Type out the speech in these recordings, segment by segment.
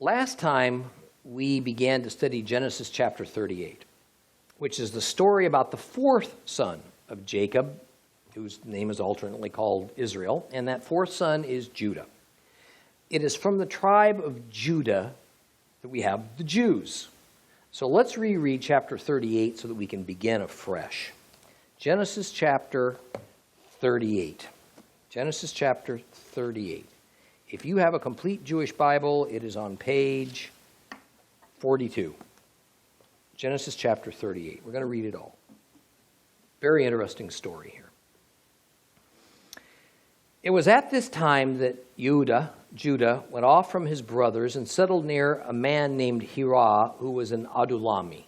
Last time we began to study Genesis chapter 38, which is the story about the fourth son of Jacob, whose name is alternately called Israel, and that fourth son is Judah. It is from the tribe of Judah that we have the Jews. So let's reread chapter 38 so that we can begin afresh. Genesis chapter 38. Genesis chapter 38. If you have a complete Jewish Bible, it is on page 42. Genesis chapter 38. We're going to read it all. Very interesting story here. It was at this time that Judah went off from his brothers and settled near a man named Hira, who was an Adulami.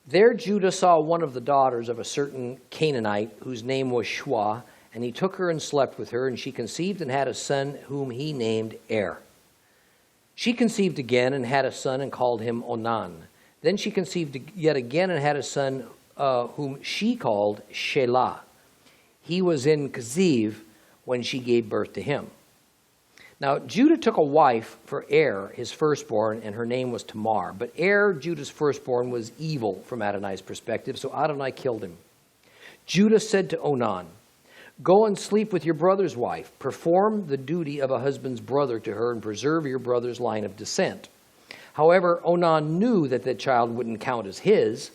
There Judah saw one of the daughters of a certain Canaanite, whose name was Shua, and he took her and slept with her, and she conceived and had a son whom he named Er. She conceived again and had a son and called him Onan. Then she conceived yet again and had a son whom she called Shelah. He was in Keziv when she gave birth to him. Now Judah took a wife for Er, his firstborn, and her name was Tamar. But Er, Judah's firstborn, was evil from Adonai's perspective, so Adonai killed him. Judah said to Onan, "Go and sleep with your brother's wife. Perform the duty of a husband's brother to her and preserve your brother's line of descent." However, Onan knew that the child wouldn't count as his,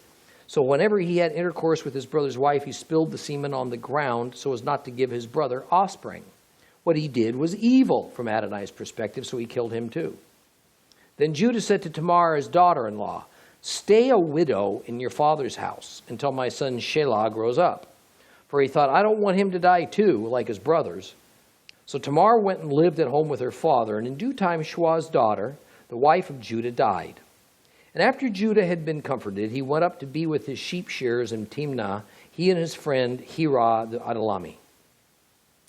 so whenever he had intercourse with his brother's wife, he spilled the semen on the ground so as not to give his brother offspring. What he did was evil from Adonai's perspective, so he killed him too. Then Judah said to Tamar, his daughter-in-law, "Stay a widow in your father's house until my son Shelah grows up." For he thought, "I don't want him to die too, like his brothers." So Tamar went and lived at home with her father, and in due time Shua's daughter, the wife of Judah, died. And after Judah had been comforted, he went up to be with his sheep shearers in Timnah, he and his friend Hira the Adulami.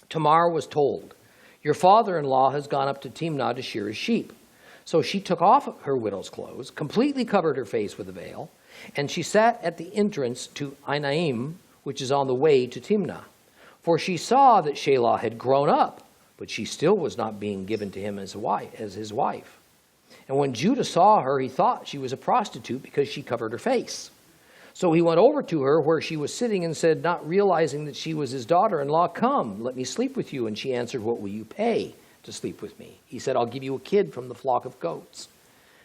Tamar was told, "Your father-in-law has gone up to Timnah to shear his sheep." So she took off her widow's clothes, completely covered her face with a veil, and she sat at the entrance to Enaim, which is on the way to Timnah. For she saw that Shelah had grown up, but she still was not being given to him as his wife. And when Judah saw her, he thought she was a prostitute because she covered her face. So he went over to her where she was sitting and said, not realizing that she was his daughter-in-law, "Come, let me sleep with you." And she answered, "What will you pay to sleep with me?" He said, "I'll give you a kid from the flock of goats."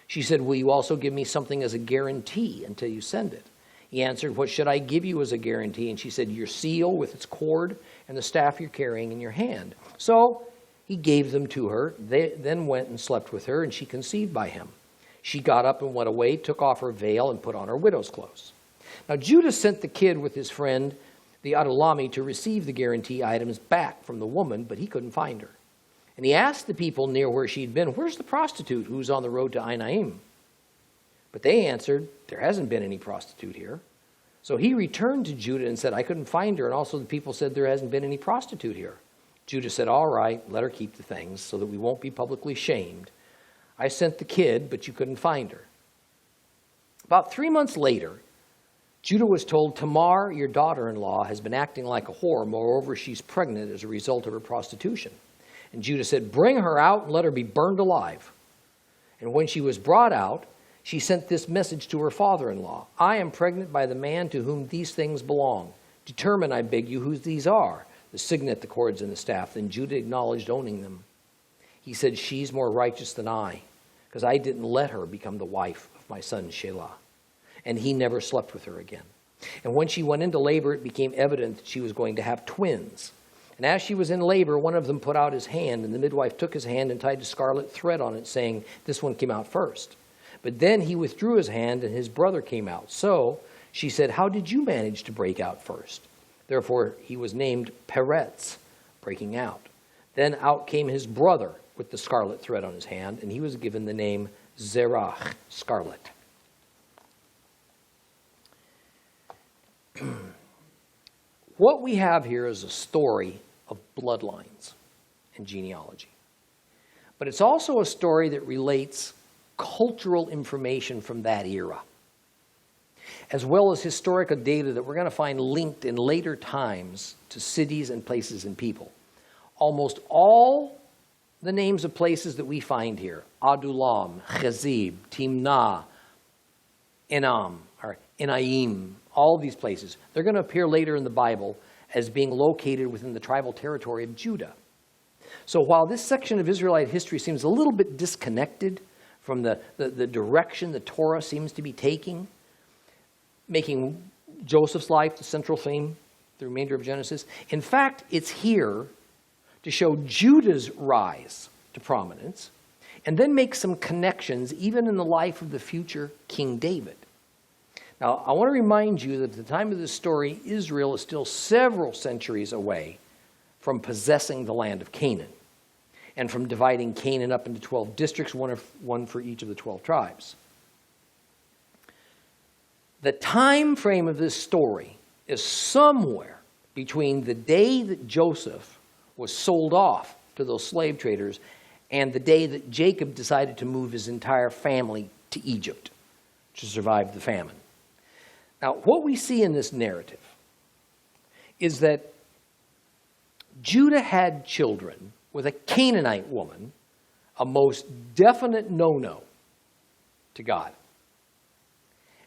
She said, "Will you also give me something as a guarantee until you send it?" He answered, "What should I give you as a guarantee?" And she said, "Your seal with its cord and the staff you're carrying in your hand." So he gave them to her. They then went and slept with her, and she conceived by him. She got up and went away, took off her veil, and put on her widow's clothes. Now Judah sent the kid with his friend, the Adulami, to receive the guarantee items back from the woman, but he couldn't find her. And he asked the people near where she'd been, "Where's the prostitute who's on the road to Enaim?" But they answered, "There hasn't been any prostitute here." So he returned to Judah and said, "I couldn't find her." And also the people said, "There hasn't been any prostitute here." Judah said, "All right, let her keep the things so that we won't be publicly shamed. I sent the kid, but you couldn't find her." About 3 months later, Judah was told, "Tamar, your daughter-in-law, has been acting like a whore. Moreover, she's pregnant as a result of her prostitution." And Judah said, "Bring her out and let her be burned alive." And when she was brought out, she sent this message to her father-in-law, "I am pregnant by the man to whom these things belong. Determine, I beg you, whose these are, the signet, the cords, and the staff." Then Judah acknowledged owning them. He said, "She's more righteous than I, because I didn't let her become the wife of my son Shelah." And he never slept with her again. And when she went into labor, it became evident that she was going to have twins. And as she was in labor, one of them put out his hand, and the midwife took his hand and tied a scarlet thread on it, saying, "This one came out first." But then he withdrew his hand, and his brother came out. So she said, "How did you manage to break out first?" Therefore he was named Peretz, breaking out. Then out came his brother with the scarlet thread on his hand, and he was given the name Zerach, scarlet. What we have here is a story of bloodlines and genealogy. But it's also a story that relates cultural information from that era, as well as historical data that we're going to find linked in later times to cities and places and people. Almost all the names of places that we find here: Adullam, Chezib, Timnah, Enam, or Enaim, all these places. They're going to appear later in the Bible as being located within the tribal territory of Judah. So while this section of Israelite history seems a little bit disconnected from the direction the Torah seems to be taking, making Joseph's life the central theme, the remainder of Genesis, in fact, it's here to show Judah's rise to prominence, and then make some connections even in the life of the future King David. Now, I want to remind you that at the time of this story, Israel is still several centuries away from possessing the land of Canaan and from dividing Canaan up into 12 districts, one for each of the 12 tribes. The time frame of this story is somewhere between the day that Joseph was sold off to those slave traders and the day that Jacob decided to move his entire family to Egypt to survive the famine. Now, what we see in this narrative is that Judah had children with a Canaanite woman, a most definite no-no to God.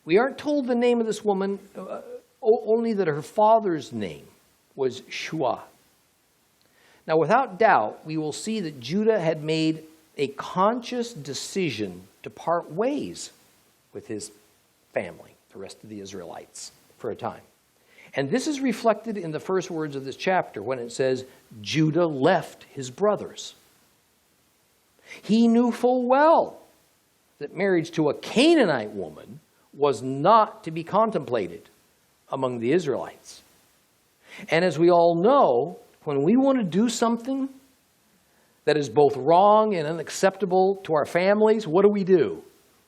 We aren't told the name of this woman, only that her father's name was Shua. Now, without doubt, we will see that Judah had made a conscious decision to part ways with his family, the rest of the Israelites, for a time. And this is reflected in the first words of this chapter when it says, Judah left his brothers. He knew full well that marriage to a Canaanite woman was not to be contemplated among the Israelites. And as we all know, when we want to do something that is both wrong and unacceptable to our families, what do?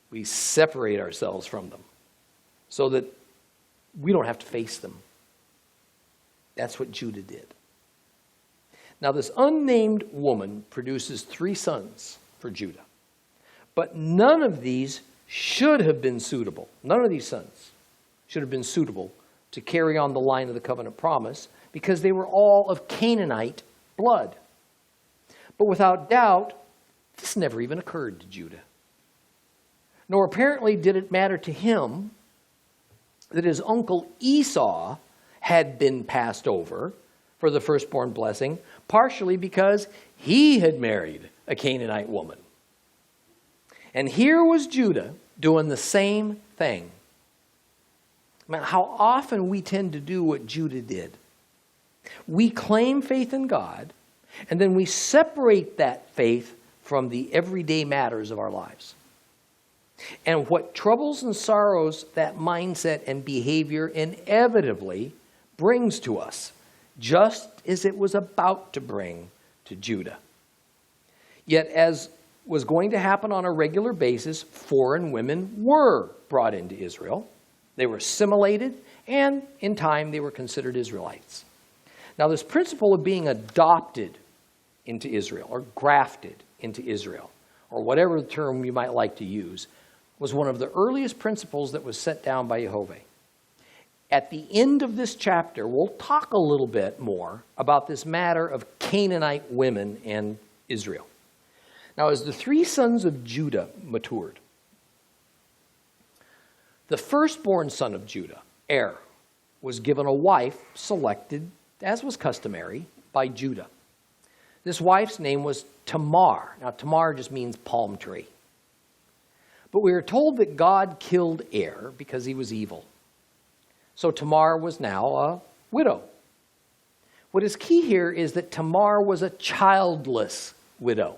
We separate ourselves from them so that we don't have to face them. That's what Judah did. Now, this unnamed woman produces 3 sons for Judah, but none of these should have been suitable. None of these sons should have been suitable to carry on the line of the covenant promise because they were all of Canaanite blood. But without doubt, this never even occurred to Judah. Nor apparently did it matter to him that his uncle Esau had been passed over for the firstborn blessing, partially because he had married a Canaanite woman. And here was Judah doing the same thing. I mean, how often we tend to do what Judah did. We claim faith in God, and then we separate that faith from the everyday matters of our lives. And what troubles and sorrows that mindset and behavior inevitably brings to us, just as it was about to bring to Judah. Yet, as was going to happen on a regular basis, foreign women were brought into Israel. They were assimilated, and in time they were considered Israelites. Now, this principle of being adopted into Israel, or grafted into Israel, or whatever term you might like to use, was one of the earliest principles that was set down by Jehovah. At the end of this chapter, we'll talk a little bit more about this matter of Canaanite women and Israel. Now, as the 3 sons of Judah matured, the firstborn son of Judah, was given a wife selected, as was customary, by Judah. This wife's name was Tamar. Now, Tamar just means palm tree. But we are told that God killed because he was evil. So Tamar was now a widow. What is key here is that Tamar was a childless widow.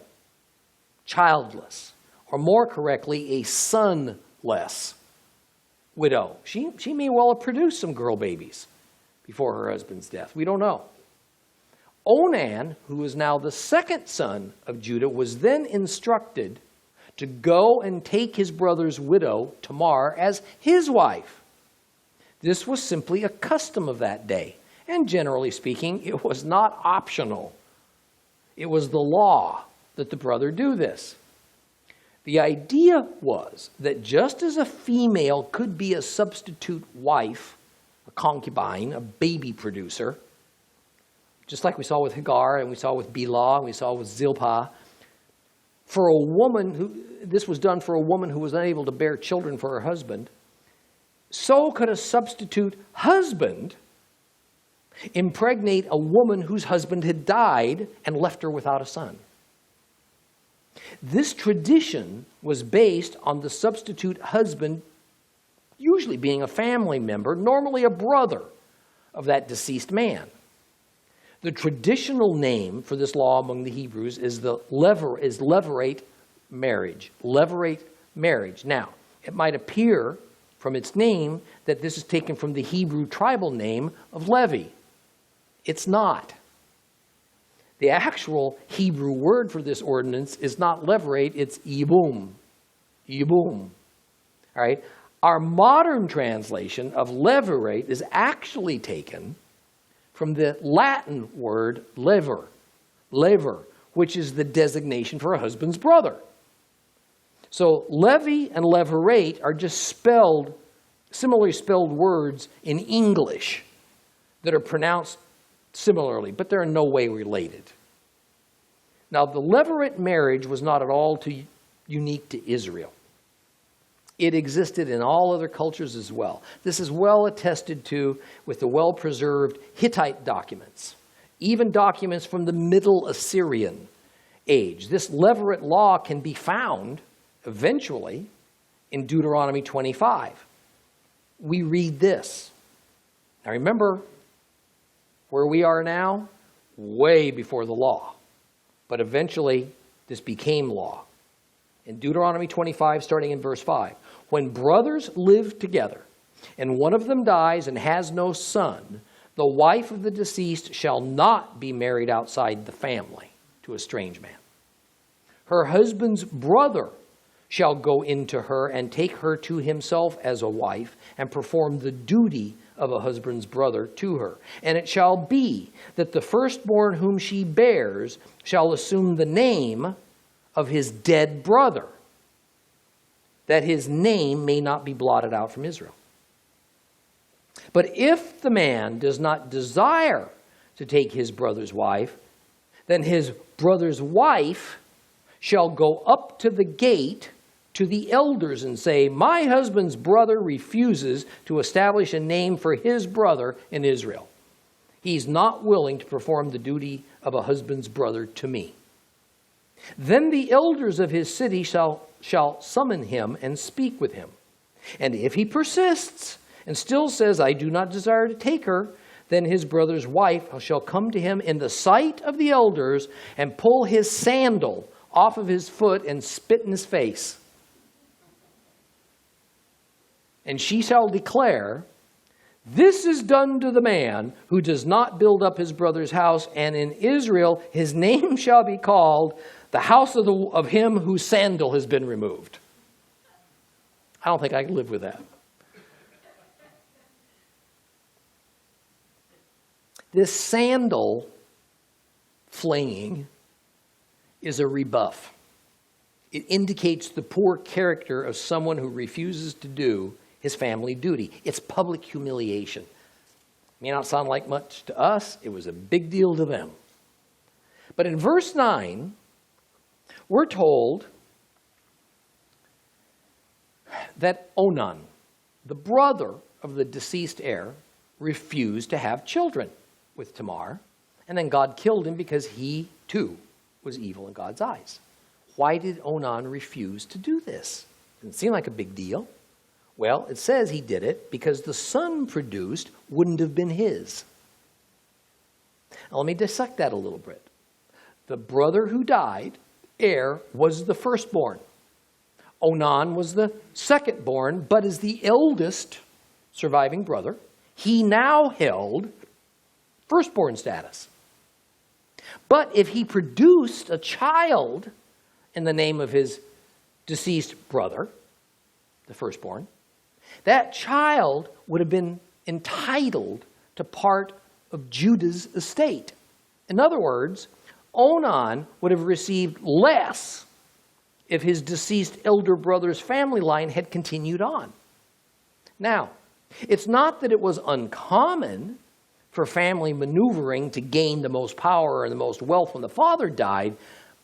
Childless, or more correctly, a sonless widow. She may well have produced some girl babies before her husband's death. We don't know. Onan, who was now the second son of Judah, was then instructed to go and take his brother's widow, Tamar, as his wife. This was simply a custom of that day. And generally speaking, it was not optional. It was the law that the brother do this. The idea was that just as a female could be a substitute wife, a concubine, a baby producer, just like we saw with Hagar and we saw with Bilhah and we saw with Zilpah, for a woman this was done for a woman who was unable to bear children for her husband, so could a substitute husband impregnate a woman whose husband had died and left her without a son. This tradition was based on the substitute husband usually being a family member, normally a brother of that deceased man. The traditional name for this law among the Hebrews is levirate marriage. Levirate marriage. Now, it might appear from its name that this is taken from the Hebrew tribal name of Levi. It's not. The actual Hebrew word for this ordinance is not levirate, it's yibum. Yibum. All right? Our modern translation of levirate is actually taken from the Latin word lever, which is the designation for a husband's brother. So Levi and levirate are just similarly spelled words in English that are pronounced similarly, but they're in no way related. Now, the levirate marriage was not at all unique to Israel. It existed in all other cultures as well. This is well attested to with the well-preserved Hittite documents, even documents from the Middle Assyrian age. This levirate law can be found eventually in Deuteronomy 25. We read this. Now remember, where we are now, way before the law. But eventually, this became law. In Deuteronomy 25, starting in verse 5, when brothers live together, and one of them dies and has no son, the wife of the deceased shall not be married outside the family to a strange man. Her husband's brother shall go into her and take her to himself as a wife and perform the duty of a husband's brother to her. And it shall be that the firstborn whom she bears shall assume the name of his dead brother, that his name may not be blotted out from Israel. But if the man does not desire to take his brother's wife, then his brother's wife shall go up to the gate to the elders and say, my husband's brother refuses to establish a name for his brother in Israel. He's not willing to perform the duty of a husband's brother to me. Then the elders of his city shall summon him and speak with him. And if he persists and still says, I do not desire to take her, then his brother's wife shall come to him in the sight of the elders and pull his sandal off of his foot and spit in his face. And she shall declare, this is done to the man who does not build up his brother's house, and in Israel his name shall be called the house of him whose sandal has been removed. I don't think I can live with that. This sandal flinging is a rebuff. It indicates the poor character of someone who refuses to do his family duty. It's public humiliation. May not sound like much to us. It was a big deal to them. But in verse 9, we're told that Onan, the brother of the deceased heir, refused to have children with Tamar, and then God killed him because he, too, was evil in God's eyes. Why did Onan refuse to do this? Didn't seem like a big deal. Well, it says he did it because the son produced wouldn't have been his. Now, let me dissect that a little bit. The brother who died, heir, was the firstborn. Onan was the secondborn, but as the eldest surviving brother, he now held firstborn status. But if he produced a child in the name of his deceased brother, the firstborn, that child would have been entitled to part of Judah's estate. In other words, Onan would have received less if his deceased elder brother's family line had continued on. Now, it's not that it was uncommon for family maneuvering to gain the most power and the most wealth when the father died,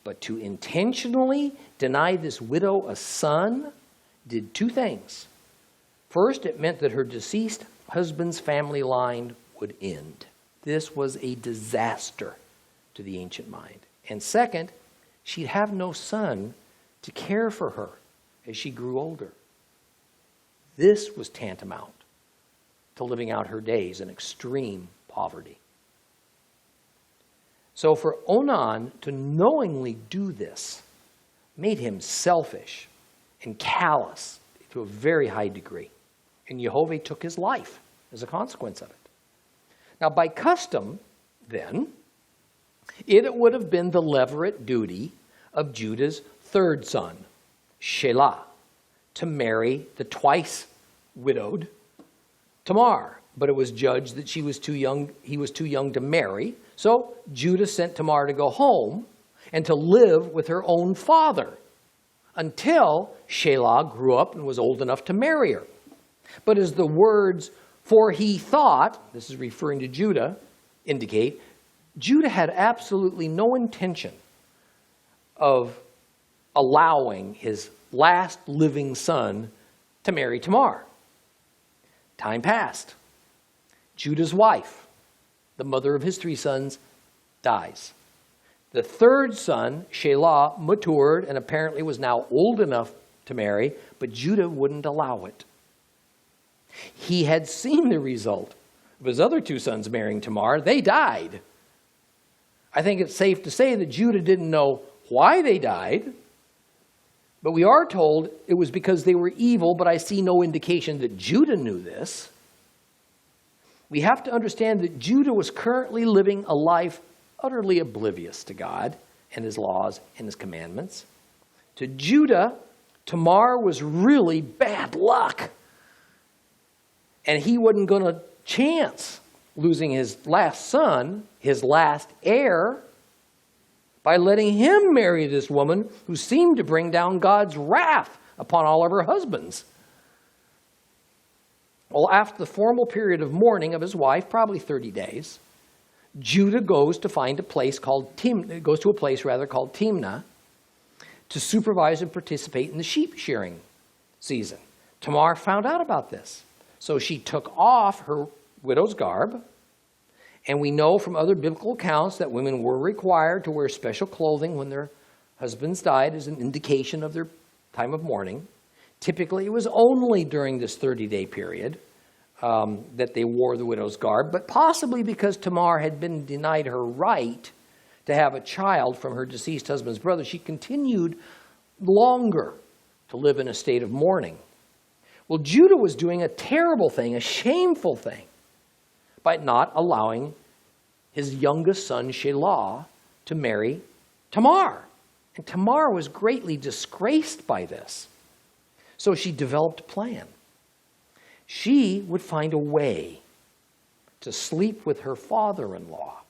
But to intentionally deny this widow a son did two things. First, it meant that her deceased husband's family line would end. This was a disaster to the ancient mind. And second, she'd have no son to care for her as she grew older. This was tantamount to living out her days in extreme poverty. So for Onan to knowingly do this made him selfish and callous to a very high degree. And Jehovah took his life as a consequence of it. Now, by custom, then, it would have been the levirate duty of Judah's third son, Shelah, to marry the twice widowed Tamar. But it was judged that he was too young to marry. So Judah sent Tamar to go home and to live with her own father until Shelah grew up and was old enough to marry her. But as the words, "for he thought," this is referring to Judah, indicate, Judah had absolutely no intention of allowing his last living son to marry Tamar. Time passed. Judah's wife, the mother of his three sons, dies. The third son, Shelah, matured and apparently was now old enough to marry, but Judah wouldn't allow it. He had seen the result of his other two sons marrying Tamar. They died. I think it's safe to say that Judah didn't know why they died, but we are told it was because they were evil, but I see no indication that Judah knew this. We have to understand that Judah was currently living a life utterly oblivious to God and his laws and his commandments. To Judah, Tamar was really bad luck. And he wasn't going to chance losing his last son, his last heir, by letting him marry this woman who seemed to bring down God's wrath upon all of her husbands. Well, after the formal period of mourning of his wife, probably 30 days, Judah goes to a place called Timnah to supervise and participate in the sheep shearing season. Tamar found out about this. So she took off her widow's garb, and we know from other biblical accounts that women were required to wear special clothing when their husbands died as an indication of their time of mourning. Typically, it was only during this 30-day period that they wore the widow's garb, but possibly because Tamar had been denied her right to have a child from her deceased husband's brother, she continued longer to live in a state of mourning. Well, Judah was doing a terrible thing, a shameful thing, by not allowing his youngest son, Shelah, to marry Tamar. And Tamar was greatly disgraced by this. So she developed a plan. She would find a way to sleep with her father-in-law,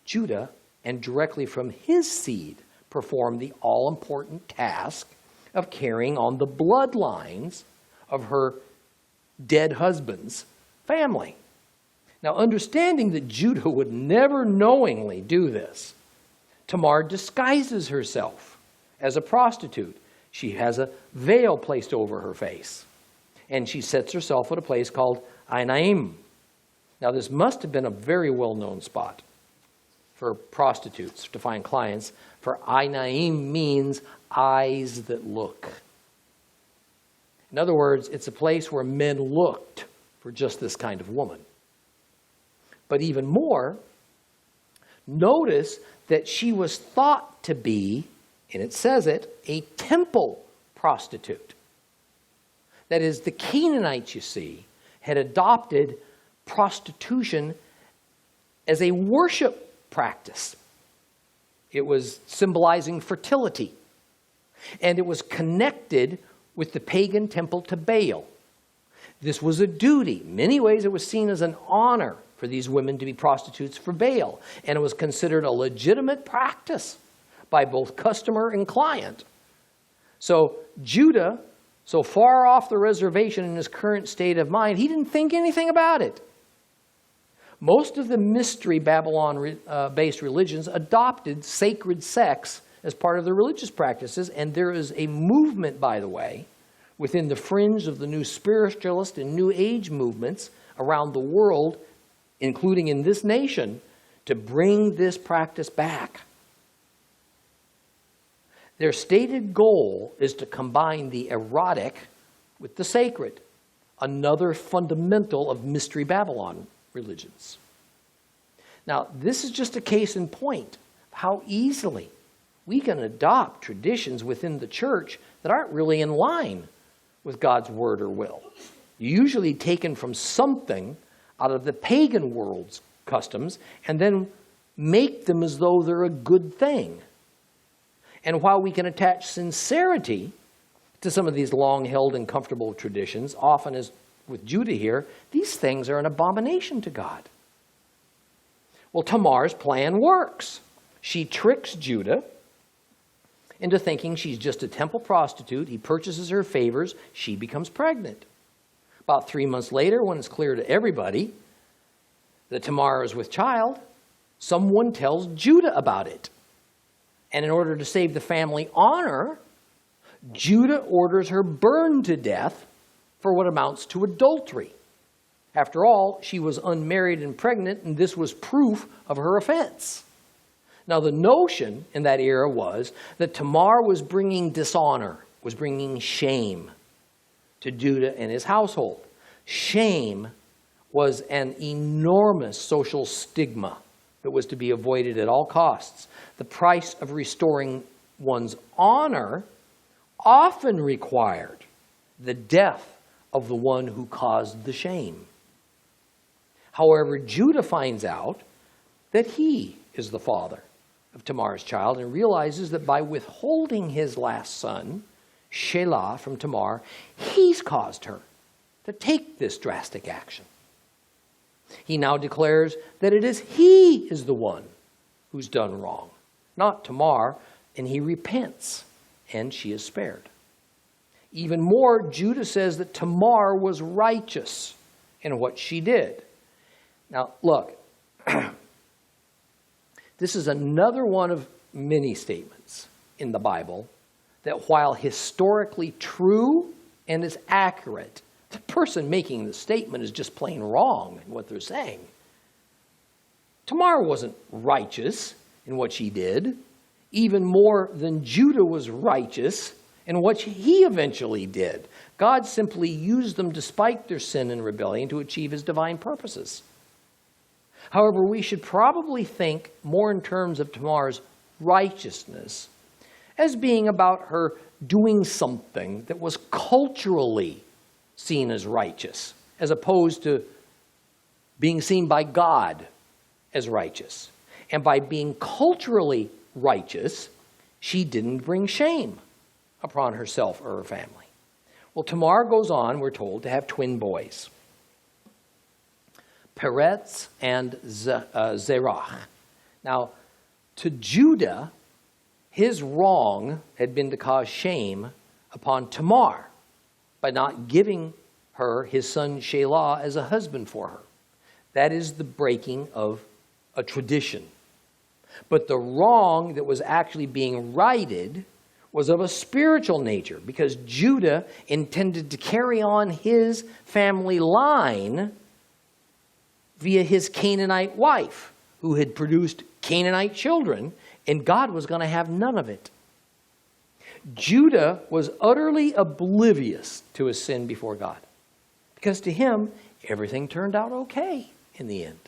Judah, and directly from his seed perform the all-important task of carrying on the bloodlines of her dead husband's family. Now, understanding that Judah would never knowingly do this, Tamar disguises herself as a prostitute. She has a veil placed over her face, and she sets herself at a place called Enaim. Now, this must have been a very well-known spot for prostitutes to find clients, for Enaim means eyes that look. In other words, it's a place where men looked for just this kind of woman. But even more, notice that she was thought to be, and it says it, a temple prostitute. That is, the Canaanites, you see, had adopted prostitution as a worship practice. It was symbolizing fertility, and it was connected with the pagan temple to Baal. This was a duty. In many ways, it was seen as an honor for these women to be prostitutes for Baal, and it was considered a legitimate practice by both customer and client. So Judah, so far off the reservation in his current state of mind, he didn't think anything about it. Most of the mystery Babylon-based religions adopted sacred sex as part of their religious practices. And there is a movement, by the way, within the fringe of the new spiritualist and new age movements around the world, including in this nation, to bring this practice back. Their stated goal is to combine the erotic with the sacred, another fundamental of Mystery Babylon religions. Now, this is just a case in point of how easily we can adopt traditions within the church that aren't really in line with God's word or will, usually taken from something out of the pagan world's customs and then make them as though they're a good thing. And while we can attach sincerity to some of these long-held and comfortable traditions, often as with Judah here, these things are an abomination to God. Well, Tamar's plan works. She tricks Judah into thinking she's just a temple prostitute. He purchases her favors. She becomes pregnant. About 3 months later, when it's clear to everybody that Tamar is with child, someone tells Judah about it. And in order to save the family honor, Judah orders her burned to death for what amounts to adultery. After all, she was unmarried and pregnant, and this was proof of her offense. Now, the notion in that era was that Tamar was bringing dishonor, was bringing shame to Judah and his household. Shame was an enormous social stigma that was to be avoided at all costs. The price of restoring one's honor often required the death of the one who caused the shame. However, Judah finds out that he is the father of Tamar's child and realizes that by withholding his last son, Shelah, from Tamar, he's caused her to take this drastic action. He now declares that it is he is the one who's done wrong, not Tamar, and he repents, and she is spared. Even more, Judah says that Tamar was righteous in what she did. Now, look, this is another one of many statements in the Bible that while historically true and is accurate, the person making the statement is just plain wrong in what they're saying. Tamar wasn't righteous in what she did, even more than Judah was righteous in what he eventually did. God simply used them despite their sin and rebellion to achieve his divine purposes. However, we should probably think more in terms of Tamar's righteousness as being about her doing something that was culturally seen as righteous, as opposed to being seen by God as righteous. And by being culturally righteous, she didn't bring shame upon herself or her family. Well, Tamar goes on, we're told, to have twin boys, Peretz and Zerah. Now, to Judah, his wrong had been to cause shame upon Tamar by not giving her his son Shelah as a husband for her. That is the breaking of a tradition. But the wrong that was actually being righted was of a spiritual nature, because Judah intended to carry on his family line via his Canaanite wife, who had produced Canaanite children, and God was going to have none of it. Judah was utterly oblivious to his sin before God, because to him, everything turned out okay in the end.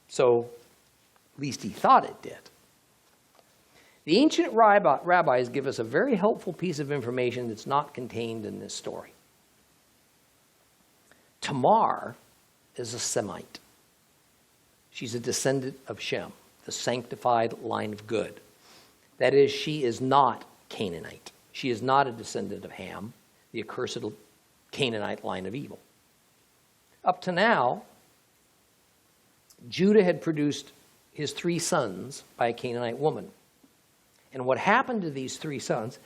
So, at least he thought it did. The ancient rabbis give us a very helpful piece of information that's not contained in this story. Tamar is a Semite. She's a descendant of Shem, the sanctified line of good. That is, she is not Canaanite. She is not a descendant of Ham, the accursed Canaanite line of evil. Up to now, Judah had produced his 3 sons by a Canaanite woman. And what happened to these 3 sons,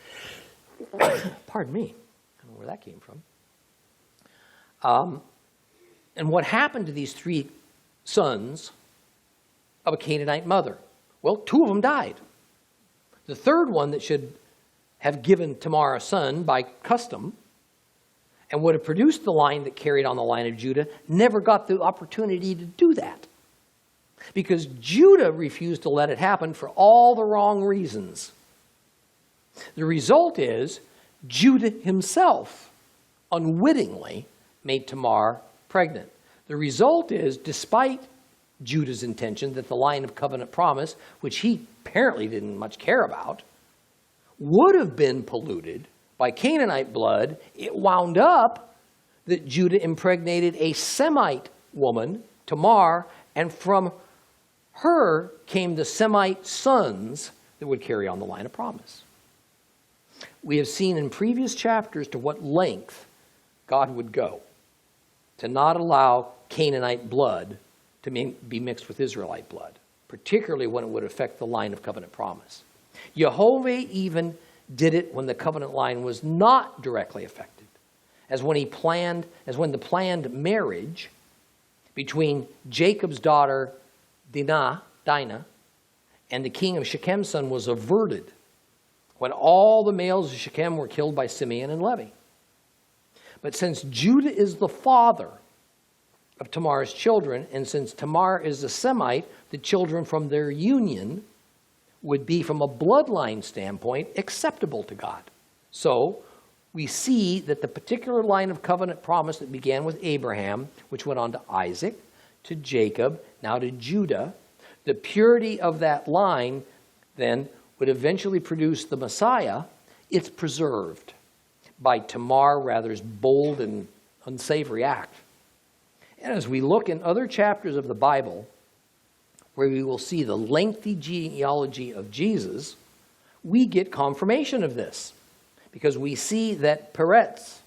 pardon me, I don't know where that came from. And what happened to these 3 sons of a Canaanite mother? Well, 2 of them died. The third one that should have given Tamar a son by custom and would have produced the line that carried on the line of Judah never got the opportunity to do that, because Judah refused to let it happen for all the wrong reasons. The result is Judah himself unwittingly made Tamar pregnant. The result is, despite Judah's intention that the line of covenant promise, which he apparently didn't much care about, would have been polluted by Canaanite blood, it wound up that Judah impregnated a Semite woman, Tamar, and from her came the Semite sons that would carry on the line of promise. We have seen in previous chapters to what length God would go to not allow Canaanite blood to be mixed with Israelite blood, particularly when it would affect the line of covenant promise. Jehovah even did it when the covenant line was not directly affected, as when the planned marriage between Jacob's daughter Dinah and the king of Shechem's son was averted, when all the males of Shechem were killed by Simeon and Levi. But since Judah is the father of Tamar's children, and since Tamar is a Semite, the children from their union would be, from a bloodline standpoint, acceptable to God. So we see that the particular line of covenant promise that began with Abraham, which went on to Isaac, to Jacob, now to Judah, the purity of that line then would eventually produce the Messiah. It's preserved by Tamar Rather's bold and unsavory act. And as we look in other chapters of the Bible, where we will see the lengthy genealogy of Jesus, we get confirmation of this, because we see that Peretz,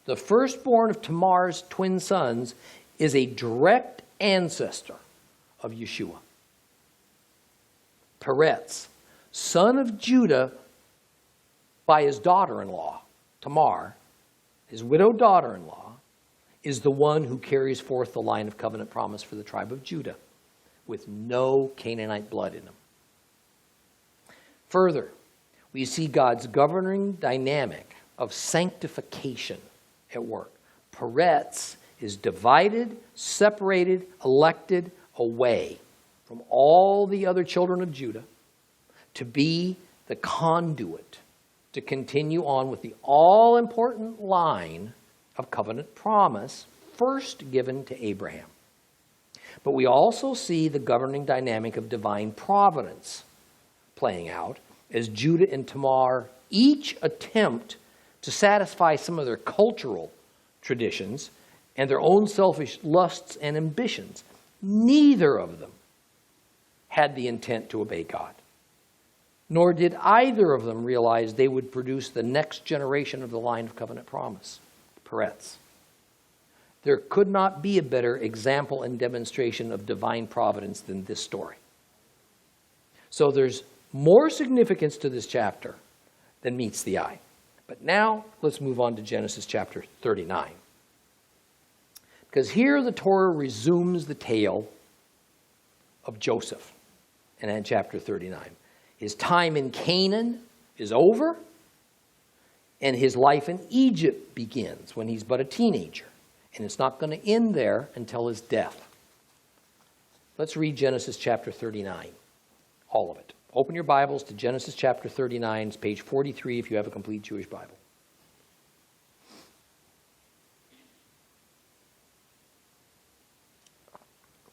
the firstborn of Tamar's twin sons, is a direct ancestor of Yeshua. Peretz, son of Judah by his daughter-in-law, Tamar, his widowed daughter-in-law, is the one who carries forth the line of covenant promise for the tribe of Judah, with no Canaanite blood in him. Further, we see God's governing dynamic of sanctification at work. Peretz is divided, separated, elected away from all the other children of Judah to be the conduit to continue on with the all-important line of covenant promise first given to Abraham. But we also see the governing dynamic of divine providence playing out as Judah and Tamar each attempt to satisfy some of their cultural traditions and their own selfish lusts and ambitions. Neither of them had the intent to obey God, nor did either of them realize they would produce the next generation of the line of covenant promise, Peretz. There could not be a better example and demonstration of divine providence than this story. So there's more significance to this chapter than meets the eye. But now let's move on to Genesis chapter 39. Because here the Torah resumes the tale of Joseph in chapter 39. His time in Canaan is over, and his life in Egypt begins when he's but a teenager. And it's not going to end there until his death. Let's read Genesis chapter 39, all of it. Open your Bibles to Genesis chapter 39, it's page 43 if you have a complete Jewish Bible.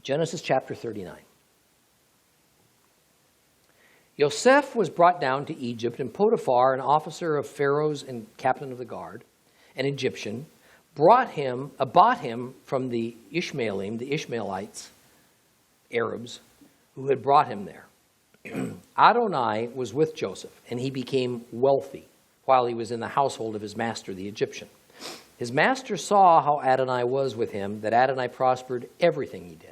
Genesis chapter 39. Yosef was brought down to Egypt, and Potiphar, an officer of Pharaoh's and captain of the guard, an Egyptian, bought him from the Ishmaelim, the Ishmaelites, Arabs, who had brought him there. Adonai was with Joseph, and he became wealthy while he was in the household of his master, the Egyptian. His master saw how Adonai was with him, that Adonai prospered everything he did.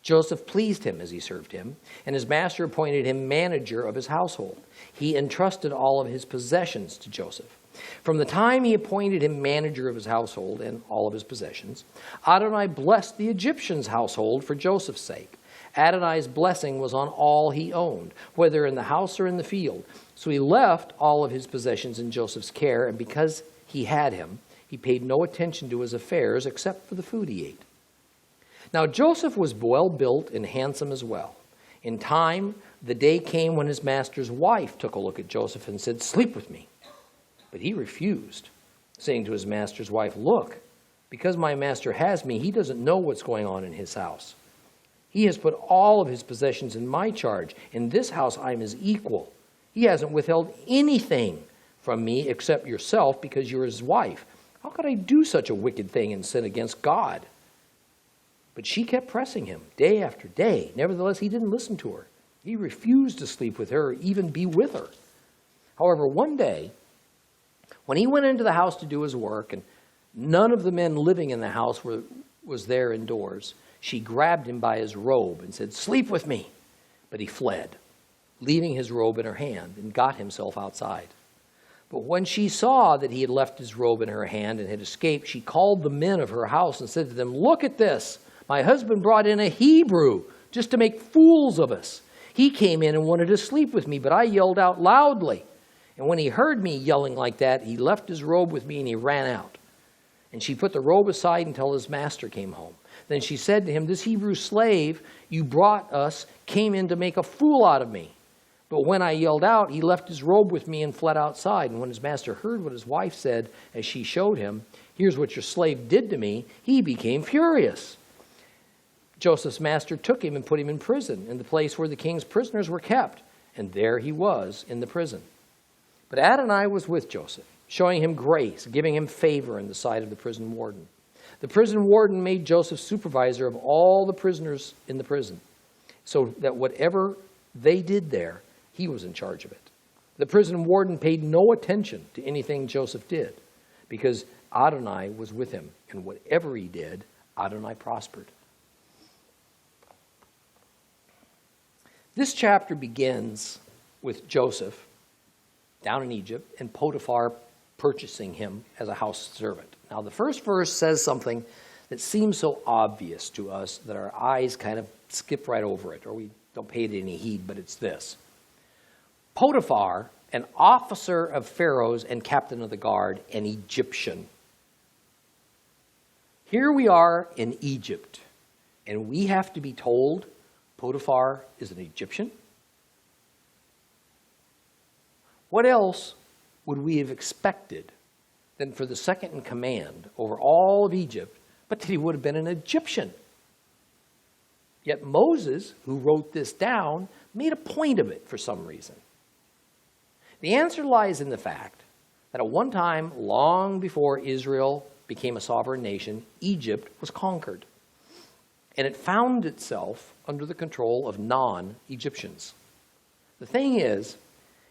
Joseph pleased him as he served him, and his master appointed him manager of his household. He entrusted all of his possessions to Joseph. From the time he appointed him manager of his household and all of his possessions, Adonai blessed the Egyptian's household for Joseph's sake. Adonai's blessing was on all he owned, whether in the house or in the field. So he left all of his possessions in Joseph's care, and because he had him, he paid no attention to his affairs except for the food he ate. Now Joseph was well built and handsome as well. In time, the day came when his master's wife took a look at Joseph and said, "Sleep with me." But he refused, saying to his master's wife, "Look, because my master has me, he doesn't know what's going on in his house. He has put all of his possessions in my charge. In this house I am his equal. He hasn't withheld anything from me except yourself because you're his wife. How could I do such a wicked thing and sin against God?" But she kept pressing him day after day. Nevertheless, he didn't listen to her. He refused to sleep with her or even be with her. However, one day, when he went into the house to do his work, and none of the men living in the house was there indoors, she grabbed him by his robe and said, "Sleep with me." But he fled, leaving his robe in her hand, and got himself outside. But when she saw that he had left his robe in her hand and had escaped, she called the men of her house and said to them, "Look at this. My husband brought in a Hebrew just to make fools of us. He came in and wanted to sleep with me, but I yelled out loudly. And when he heard me yelling like that, he left his robe with me and he ran out." And she put the robe aside until his master came home. Then she said to him, "This Hebrew slave you brought us came in to make a fool out of me. But when I yelled out, he left his robe with me and fled outside. And when his master heard what his wife said as she showed him, 'Here's what your slave did to me,' he became furious. Joseph's master took him and put him in prison, in the place where the king's prisoners were kept. And there he was in the prison. But Adonai was with Joseph, showing him grace, giving him favor in the sight of the prison warden. The prison warden made Joseph supervisor of all the prisoners in the prison, so that whatever they did there, he was in charge of it. The prison warden paid no attention to anything Joseph did, because Adonai was with him, and whatever he did, Adonai prospered. This chapter begins with Joseph down in Egypt and Potiphar purchasing him as a house servant. Now, the first verse says something that seems so obvious to us that our eyes kind of skip right over it, or we don't pay it any heed, but it's this. Potiphar, an officer of Pharaoh's and captain of the guard, an Egyptian. Here we are in Egypt, and we have to be told Potiphar is an Egyptian? What else would we have expected than for the second in command over all of Egypt, but that he would have been an Egyptian? Yet Moses, who wrote this down, made a point of it for some reason. The answer lies in the fact that at one time, long before Israel became a sovereign nation, Egypt was conquered. And it found itself under the control of non-Egyptians. The thing is,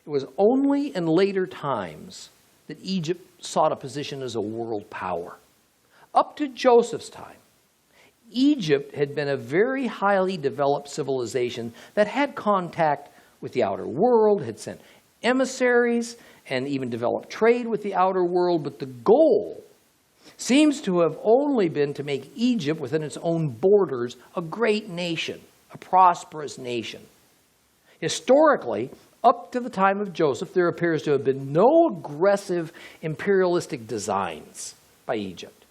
it was only in later times that Egypt sought a position as a world power. Up to Joseph's time, Egypt had been a very highly developed civilization that had contact with the outer world, had sent emissaries, and even developed trade with the outer world, but the goal seems to have only been to make Egypt, within its own borders, a great nation, a prosperous nation. Historically, up to the time of Joseph, there appears to have been no aggressive imperialistic designs by Egypt.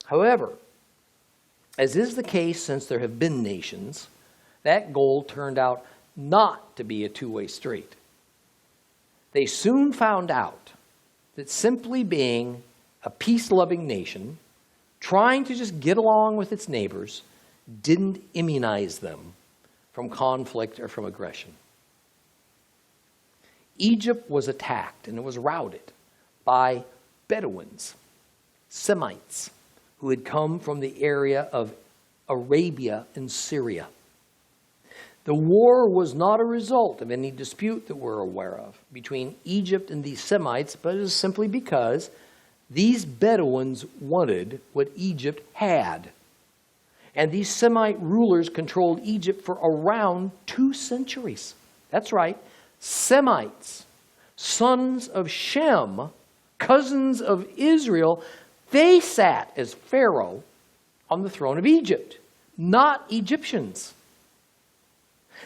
However, as is the case since there have been nations, that goal turned out not to be a two-way street. They soon found out that simply being a peace-loving nation, trying to just get along with its neighbors, didn't immunize them from conflict or from aggression. Egypt was attacked and it was routed by Bedouins, Semites, who had come from the area of Arabia and Syria. The war was not a result of any dispute that we're aware of between Egypt and these Semites, but it was simply because these Bedouins wanted what Egypt had. And these Semite rulers controlled Egypt for around 2 centuries. That's right, Semites, sons of Shem, cousins of Israel, they sat as Pharaoh on the throne of Egypt, not Egyptians.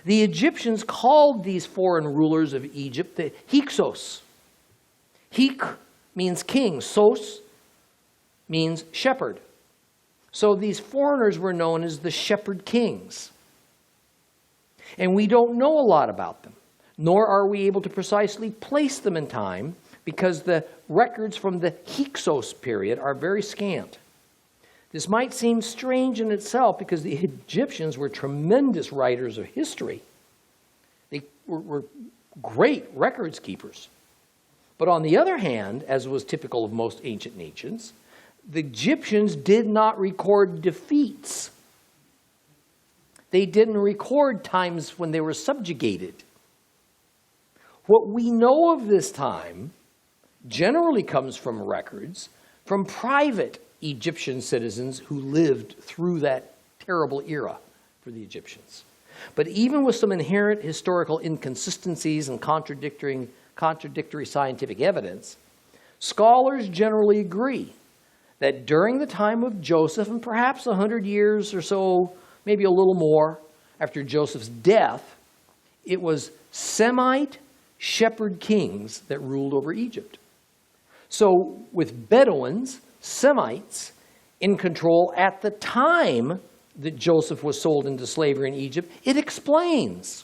The Egyptians called these foreign rulers of Egypt the Hyksos. Hik means king. Sos means shepherd. So these foreigners were known as the shepherd kings. And we don't know a lot about them, nor are we able to precisely place them in time because the records from the Hyksos period are very scant. This might seem strange in itself because the Egyptians were tremendous writers of history. They were great records keepers. But on the other hand, as was typical of most ancient nations, the Egyptians did not record defeats. They didn't record times when they were subjugated. What we know of this time generally comes from records from private Egyptian citizens who lived through that terrible era for the Egyptians. But even with some inherent historical inconsistencies and contradictory scientific evidence, scholars generally agree that during the time of Joseph, and perhaps 100 years or so, maybe a little more, after Joseph's death, it was Semite shepherd kings that ruled over Egypt. So with Bedouins, Semites, in control at the time that Joseph was sold into slavery in Egypt, it explains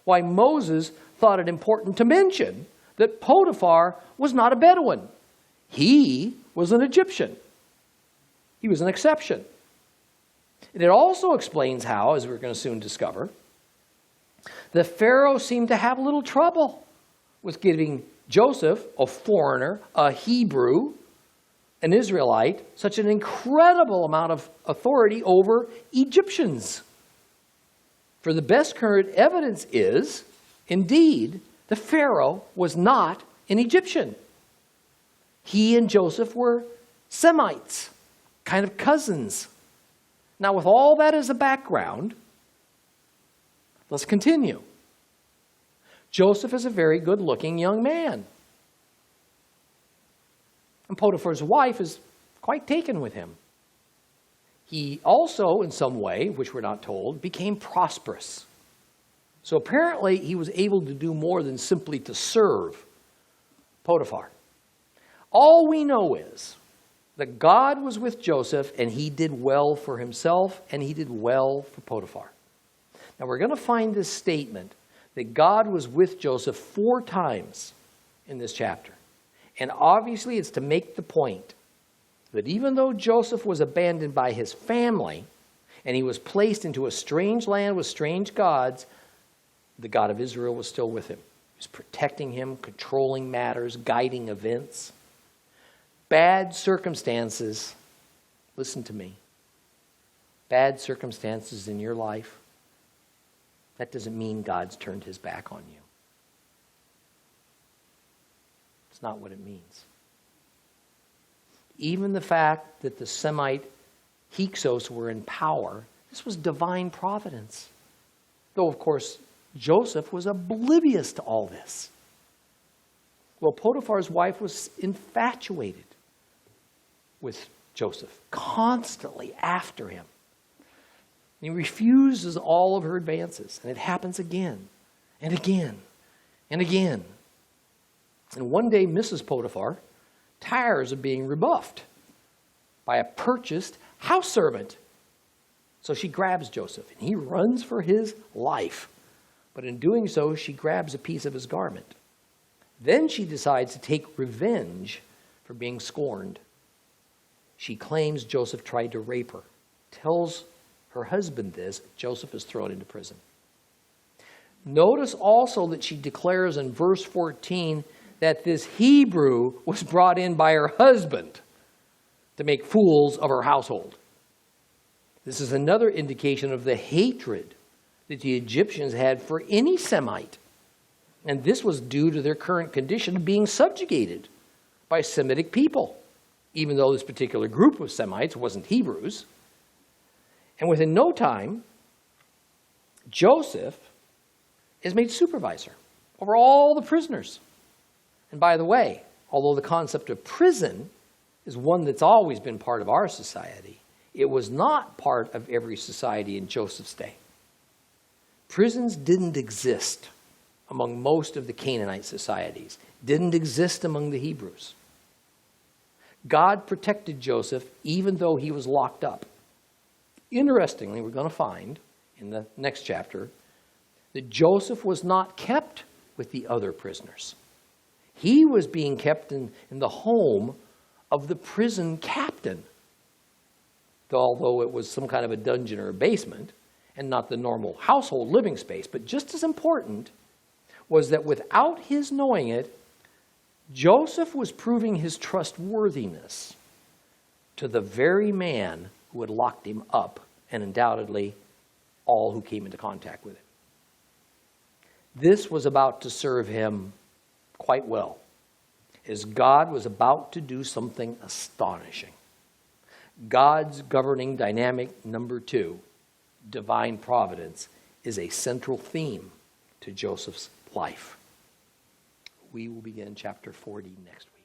why Moses thought it important to mention that Potiphar was not a Bedouin. He was an Egyptian. He was an exception. And it also explains how, as we're going to soon discover, the Pharaoh seemed to have a little trouble with giving Joseph, a foreigner, a Hebrew, an Israelite, such an incredible amount of authority over Egyptians. For the best current evidence is, indeed, the Pharaoh was not an Egyptian. He and Joseph were Semites, kind of cousins. Now, with all that as a background, let's continue. Joseph is a very good-looking young man. And Potiphar's wife is quite taken with him. He also, in some way, which we're not told, became prosperous. So apparently he was able to do more than simply to serve Potiphar. All we know is that God was with Joseph and he did well for himself and he did well for Potiphar. Now we're going to find this statement that God was with Joseph 4 times in this chapter. And obviously it's to make the point that even though Joseph was abandoned by his family and he was placed into a strange land with strange gods, the God of Israel was still with him. He was protecting him, controlling matters, guiding events. Bad circumstances, listen to me, bad circumstances in your life, that doesn't mean God's turned his back on you. It's not what it means. Even the fact that the Semite Hyksos were in power, this was divine providence. Though, of course, Joseph was oblivious to all this. Well, Potiphar's wife was infatuated with Joseph, constantly after him. He refuses all of her advances, and it happens again and again and again. And one day, Mrs. Potiphar tires of being rebuffed by a purchased house servant. So she grabs Joseph, and he runs for his life. But in doing so, she grabs a piece of his garment. Then she decides to take revenge for being scorned. She claims Joseph tried to rape her, tells her husband this. Joseph is thrown into prison. Notice also that she declares in verse 14 that this Hebrew was brought in by her husband to make fools of her household. This is another indication of the hatred that the Egyptians had for any Semite. And this was due to their current condition of being subjugated by Semitic people, even though this particular group of Semites wasn't Hebrews. And within no time, Joseph is made supervisor over all the prisoners. And by the way, although the concept of prison is one that's always been part of our society, it was not part of every society in Joseph's day. Prisons didn't exist among most of the Canaanite societies, didn't exist among the Hebrews. God protected Joseph even though he was locked up. Interestingly, we're going to find in the next chapter that Joseph was not kept with the other prisoners. He was being kept in the home of the prison captain, although it was some kind of a dungeon or a basement and not the normal household living space. But just as important was that without his knowing it, Joseph was proving his trustworthiness to the very man who had locked him up, and undoubtedly all who came into contact with him. This was about to serve him quite well, as God was about to do something astonishing. God's governing dynamic number 2, divine providence, is a central theme to Joseph's life. We will begin chapter 40 next week.